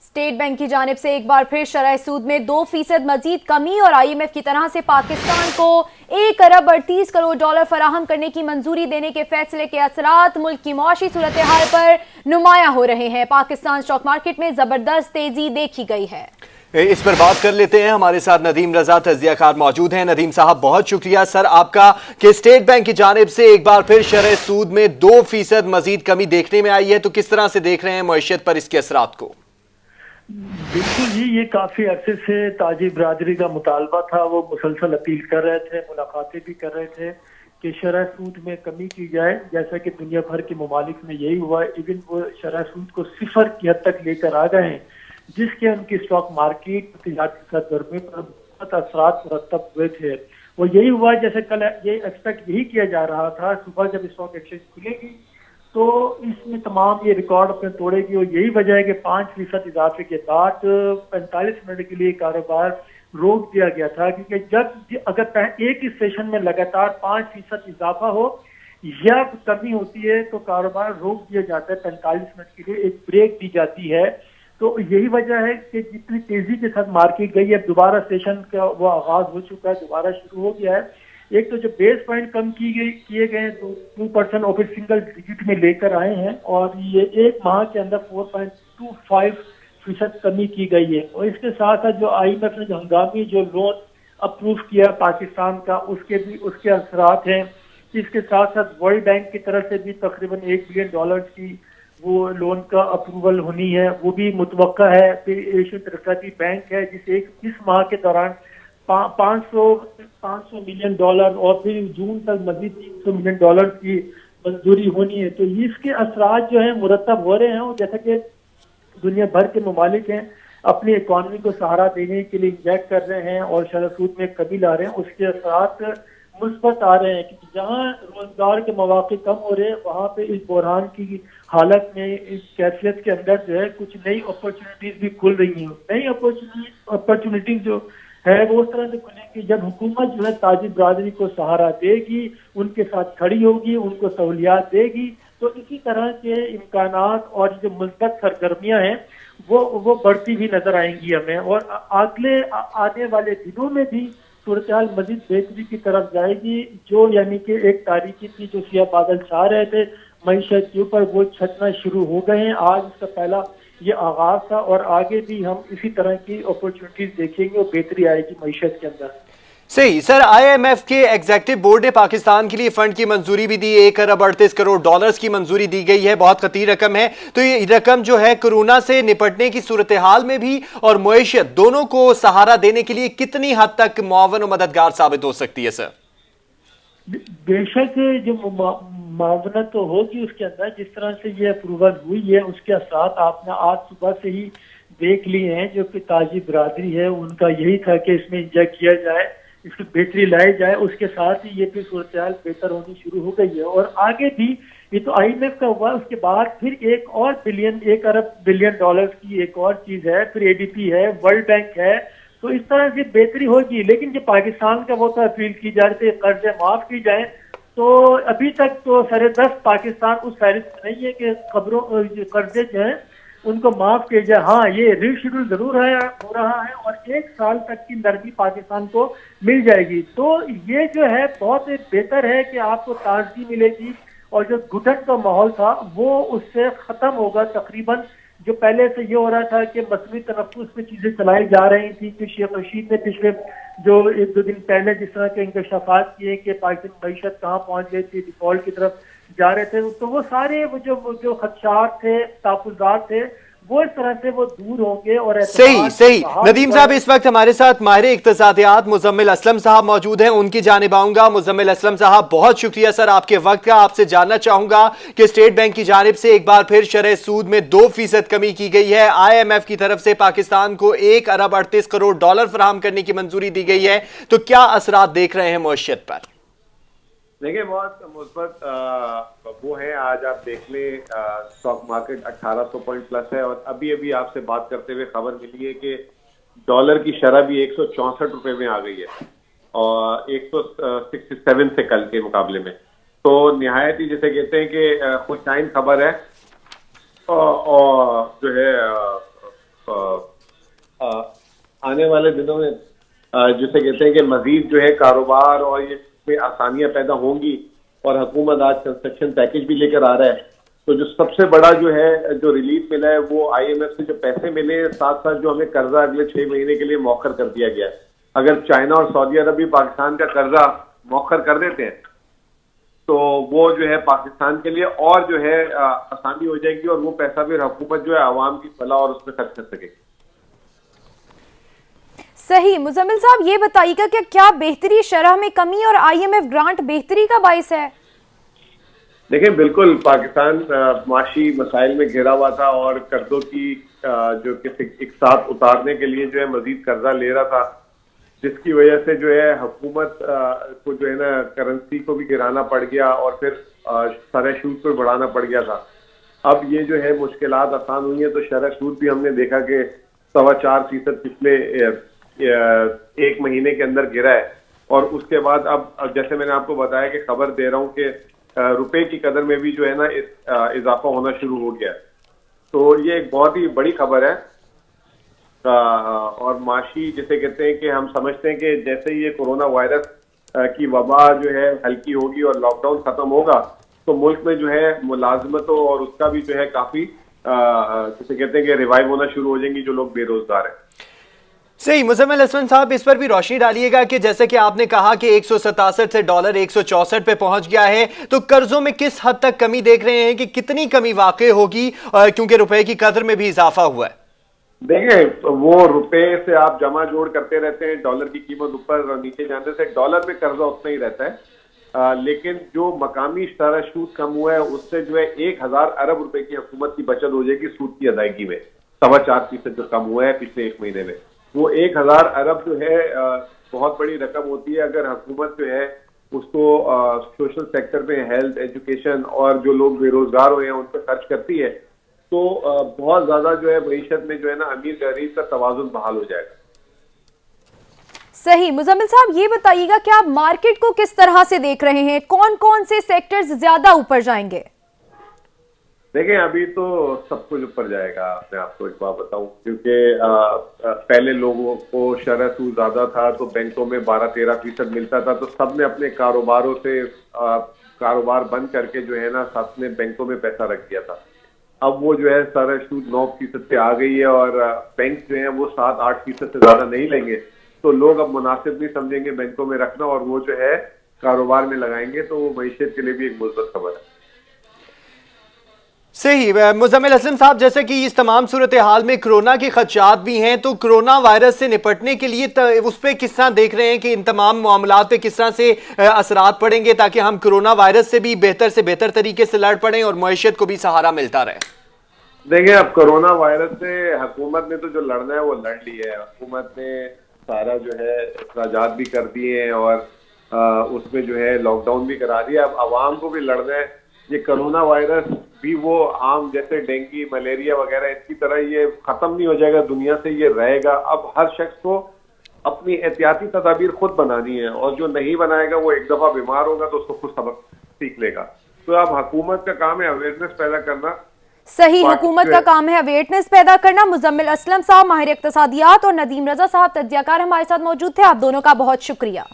State bank की जानिब से एक बार फिर शरह सूद में 2% मजीद कमी और IMF की तरह से पाकिस्तान को 1 अरब 38 करोड़ डॉलर फराहम करने की मंजूरी देने के फैसले के असरात मुल्क की मुआशी सूरत हाल पर नुमाया हो रहे हैं। पाकिस्तान स्टॉक मार्केट में जबरदस्त तेजी देखी गई है। इस पर बात कर लेते हैं। हमारे साथ नदीम रजा तज्जियाकार मौजूद हैं। नदीम साहब, बहुत शुक्रिया सर आपका कि स्टेट बैंक की जानिब से एक बार फिर शरह सूद में 2% मजीद कमी देखने में आई है, तो किस तरह से देख रहे हैं मईशत पर इसके असरात को? बिल्कुल जी, ये काफी अरसे से ताजी बरादरी का मुतालबा था। वो मुसलसल अपील कर रहे थे, मुलाकातें भी कर रहे थे कि शरह सूद में कमी की जाए, जैसा कि दुनिया भर के ममालिक में यही हुआ। इवन वो शरह सूद को 0 की हद तक लेकर आ गए हैं, जिसके उनकी स्टॉक मार्केट तजारती सरगर्मी पर बहुत असरात मुरतब हुए थे। वो यही हुआ जैसे कल ये एक्सपेक्ट यही किया जा रहा था, सुबह जब स्टॉक एक्सचेंज खुलेगी तो इसमें तमाम ये रिकॉर्ड अपने तोड़ेगी। और यही वजह है कि 5% इजाफे के बाद 45 मिनट के लिए कारोबार रोक दिया गया था, क्योंकि जब अगर एक ही सेशन में लगातार 5% इजाफा हो या कमी होती है तो कारोबार रोक दिया जाता है। 45 मिनट के लिए एक ब्रेक दी जाती है। तो यही वजह है कि जितनी तेजी के साथ मार्केट गई है, दोबारा सेशन का वो आगाज हो चुका है, दोबारा शुरू हो गया है। एक तो जो बेस पॉइंट कम किए गए 2% और फिर सिंगल डिजिट में लेकर आए हैं, और ये एक माह के अंदर 4.25% कमी की गई है। और इसके साथ साथ जो IMF ने जो हंगामी जो लोन अप्रूव किया पाकिस्तान का, उसके असरात हैं। इसके साथ साथ वर्ल्ड बैंक की तरफ से भी तकरीबन $1 बिलियन की वो लोन का अप्रूवल होनी है, वो भी मुतवक्का है। फिर एशियन तरक्याती बैंक है जिसे इस माह के दौरान 500 मिलियन डॉलर और फिर जून तक मजीद $300 मिलियन की मंजूरी होनी है। तो इसके असरात जो है मुरतब हो रहे हैं, और जैसा कि दुनिया भर के ममालिक हैं अपनी इकॉनमी को सहारा देने के लिए इंजेक्ट कर रहे हैं और शरह सूद में कमी ला रहे हैं, उसके असरात मुस्बत आ रहे हैं। कि जहाँ रोजगार के मौके कम हो रहे हैं, वहाँ पे इस बहरान की हालत में, इस कैफियत के अंदर जो है कुछ नई अपॉर्चुनिटीज भी खुल रही हैं। नई अपॉर्चुनिटीज जो है वो उस तरह से खुलेंगी जब हुकूमत जो है ताजी बरादरी को सहारा देगी, उनके साथ खड़ी होगी, उनको सहूलियात देगी। तो इसी तरह के इम्कानात और जो मुस्बत सरगर्मियां हैं वो बढ़ती भी नजर आएंगी हमें। और अगले आने वाले दिनों में भी सूरत हाल मजीद बेहतरी की तरफ जाएगी। जो यानी कि एक तारीखी थी, जो सियाह बादल छा रहे थे मईशत के ऊपर, वो छटना शुरू हो गए हैं। आज इसका पहला ये आगाज था, और आगे भी हम इसी तरह की अपॉर्चुनिटीज देखेंगे और बेहतरी आएगी मईशत के अंदर। सही सर, IMF के एग्जीक्यूटिव बोर्ड ने पाकिस्तान के लिए फंड की मंजूरी भी दी। 1 अरब 38 करोड़ डॉलर्स की मंजूरी दी गई है, बहुत खतीर रकम है। तो ये रकम जो है कोरोना से निपटने की सूरत हाल में भी और मुआशियत दोनों को सहारा देने के लिए कितनी हद तक मुआवन और मददगार साबित हो सकती है सर? बेशक जो मुआवनत तो होगी उसके अंदर, जिस तरह से ये अप्रूवल हुई है उसके असरात आपने आज सुबह से ही देख लिए हैं। जो कि ताजी बरादरी है उनका यही था कि इसमें इंजेक्ट किया जाए, इसकी बेहतरी लाई जाए। उसके साथ ही ये फिर सूरत हाल बेहतर होनी शुरू हो गई है। और आगे भी ये तो IMF का हुआ, उसके बाद फिर $1 अरब बिलियन की एक और चीज है, फिर ADB है, वर्ल्ड बैंक है। तो इस तरह से बेहतरी होगी। लेकिन जो पाकिस्तान का वो तो अपील की जा रही थी कर्जे माफ की जाए, तो अभी तक तो सरे-दस्त पाकिस्तान उस फहरिस्त में नहीं है कि कर्जे जो है उनको माफ किया जाए। हाँ, ये रीशेड्यूल जरूर हो रहा है और 1 साल तक की नरमी पाकिस्तान को मिल जाएगी। तो ये जो है बहुत बेहतर है कि आपको ताजगी मिलेगी, और जो घुटन का माहौल था वो उससे खत्म होगा तकरीबन। जो पहले से ये हो रहा था कि मसनूई तनफ्फुस में चीजें चलाई जा रही थी, कि शेख रशीद ने पिछले जो 1-2 दिन पहले जिस तरह के इंकशाफात किए कि पाकिस्तान मईशत कहाँ पहुंच गई थी, डिफॉल्ट की तरफ जा रहे थे, तो वो सारे जो खदशात थे, तहफ़्फ़ुज़ात थे, वो इस तरह से वो दूर होंगे। और सही नदीम साहब, इस वक्त हमारे साथ माहिर इक्तिसादियात मुज़म्मिल असलम साहब मौजूद हैं, उनकी जानिब आऊंगा। मुज़म्मिल असलम साहब, बहुत शुक्रिया सर आपके वक्त का। आपसे जानना चाहूंगा कि स्टेट बैंक की जानिब से एक बार फिर शरह सूद में 2% कमी की गई है। IMF की तरफ से पाकिस्तान को $1 अरब 38 करोड़ फराहम करने की मंजूरी दी गई है। तो क्या असरात देख रहे हैं मुआशियत पर? देखिए, बहुत मुस्बत वो है। आज आप देख लें, स्टॉक मार्केट 1800 पॉइंट प्लस है, और अभी अभी आपसे बात करते हुए खबर मिली है कि डॉलर की शरह भी 164 रुपए में आ गई है, और 167 से कल के मुकाबले में। तो निहायत ही जैसे कहते हैं कि खुशआइन खबर है, और जो है आने वाले दिनों में जिसे कहते हैं कि मजीद जो है कारोबार और ये में आसानियां पैदा होंगी, और हुकूमत आज कंस्ट्रक्शन पैकेज भी लेकर आ रहा है, तो जो सबसे बड़ा जो है जो रिलीफ मिला है वो IMF से जो पैसे मिले, साथ साथ जो हमें कर्जा अगले 6 महीने के लिए मौखर कर दिया गया है। अगर चाइना और सऊदी अरब भी पाकिस्तान का कर्जा मौखर कर देते हैं तो वो जो है पाकिस्तान के लिए और जो है आसानी हो जाएगी, और वो पैसा भी हुकूमत जो है आवाम की फलाह और उसमें खर्च कर सकेगी। सही। मुजम्मिल साहब, ये बताइएगा कि क्या बेहतरी शरह में कमी और IMF ग्रांट बेहतरी का बाइस है? देखिए, बिल्कुल पाकिस्तान माशी मसाइल में घिरा हुआ था और कर्जों की जो किसी एक साथ उतारने के लिए जो है मजीद कर्जा ले रहा था, जिसकी वजह से जो है हुकूमत को जो है ना करेंसी को भी गिराना पड़ गया और फिर शरह सूद को बढ़ाना पड़ गया था। अब ये जो है मुश्किलात आसान हुई है, तो शरह सूद भी हमने देखा कि 4.25% पिछले 1 महीने के अंदर गिरा है, और उसके बाद अब जैसे मैंने आपको बताया कि खबर दे रहा हूँ कि रुपए की कदर में भी जो है ना इजाफा होना शुरू हो गया। तो ये एक बहुत ही बड़ी खबर है, और माशी जिसे कहते हैं कि हम समझते हैं कि जैसे ही ये कोरोना वायरस की वबा जो है हल्की होगी और लॉकडाउन खत्म होगा, तो मुल्क में जो है मुलाजमतों और उसका भी जो है काफी जिसे कहते हैं कि रिवाइव होना शुरू हो जाएंगी जो लोग बेरोजगार हैं। सही। मुजम्मिल असलम साहब, इस पर भी रोशनी डालिएगा कि जैसे कि आपने कहा कि 167 से डॉलर 164 पे पहुंच गया है, तो कर्जों में किस हद तक कमी देख रहे हैं कि कितनी कमी वाकई होगी, क्योंकि रुपए की कदर में भी इजाफा हुआ है? देखिए, वो रुपए से आप जमा जोड़ करते रहते हैं, डॉलर की कीमत ऊपर और नीचे जाने से डॉलर में कर्जा उतना ही रहता है, लेकिन जो मकामी शरह सूद कम हुआ है उससे जो है 1000 अरब रुपए की हुकूमत की बचत हो जाएगी सूद की अदायगी में। 4.25% जो कम हुआ है पिछले 1 महीने में, वो 1000 अरब जो है बहुत बड़ी रकम होती है। अगर हुकूमत जो है उसको सोशल सेक्टर में हेल्थ, एजुकेशन और जो लोग बेरोजगार हुए हैं उन पर खर्च करती है, तो बहुत ज्यादा जो है मईशत में जो है ना अमीर गरीब का तवाजुन बहाल हो जाएगा। सही। मुजम्मिल साहब, ये बताइएगा कि आप मार्केट को किस तरह से देख रहे हैं? कौन कौन से सेक्टर्स ज्यादा ऊपर जाएंगे? देखिए, अभी तो सब कुछ ऊपर जाएगा। मैं आपको एक बात बताऊं, क्योंकि पहले लोगों को शरह सूद ज्यादा था तो बैंकों में 12-13% मिलता था, तो सबने अपने कारोबारों से कारोबार बंद करके जो है ना अपने बैंकों में पैसा रख दिया था। अब वो जो है शरह सूद 9% पे आ गई है, और बैंक जो है वो 7-8% से ज्यादा नहीं लेंगे, तो लोग अब मुनासिब नहीं समझेंगे बैंकों में रखना, और वो जो है कारोबार में लगाएंगे, तो वो मईशत के लिए भी एक मुस्बत खबर है। सही। मुजम्मिल असलम साहब, जैसे कि इस तमाम सूरत हाल में कोरोना के खदशात भी हैं, तो कोरोना वायरस से निपटने के लिए उस पर किस तरह देख रहे हैं कि इन तमाम मामलात पे किस तरह से असरात पड़ेंगे ताकि हम कोरोना वायरस से भी बेहतर तरीके से लड़ पड़ें और मईशत को भी सहारा मिलता रहे? देखिए, अब कोरोना वायरस से हुकूमत ने तो जो लड़ना है वो लड़ लिया है। हुकूमत ने सारा जो है इखराजात भी कर दिए हैं और उसमें जो है लॉकडाउन भी करा दिया। अब आवाम को भी लड़ना है। ये कोरोना वायरस भी वो आम जैसे डेंगू, मलेरिया वगैरह इसकी तरह ये खत्म नहीं हो जाएगा दुनिया से, ये रहेगा। अब हर शख्स को अपनी एहतियाती तदाबीर खुद बनानी है, और जो नहीं बनाएगा वो एक दफा बीमार होगा तो उसको खुद सबक सीख लेगा। तो अब हुकूमत का काम है अवेयरनेस पैदा करना। सही। हुकूमत का काम है अवेयरनेस पैदा करना। मुजम्मिल असलम साहब, माहिर इक्तिसादियात, और नदीम रजा साहब, तज्जियाकार, हमारे साथ मौजूद थे। आप दोनों का बहुत शुक्रिया।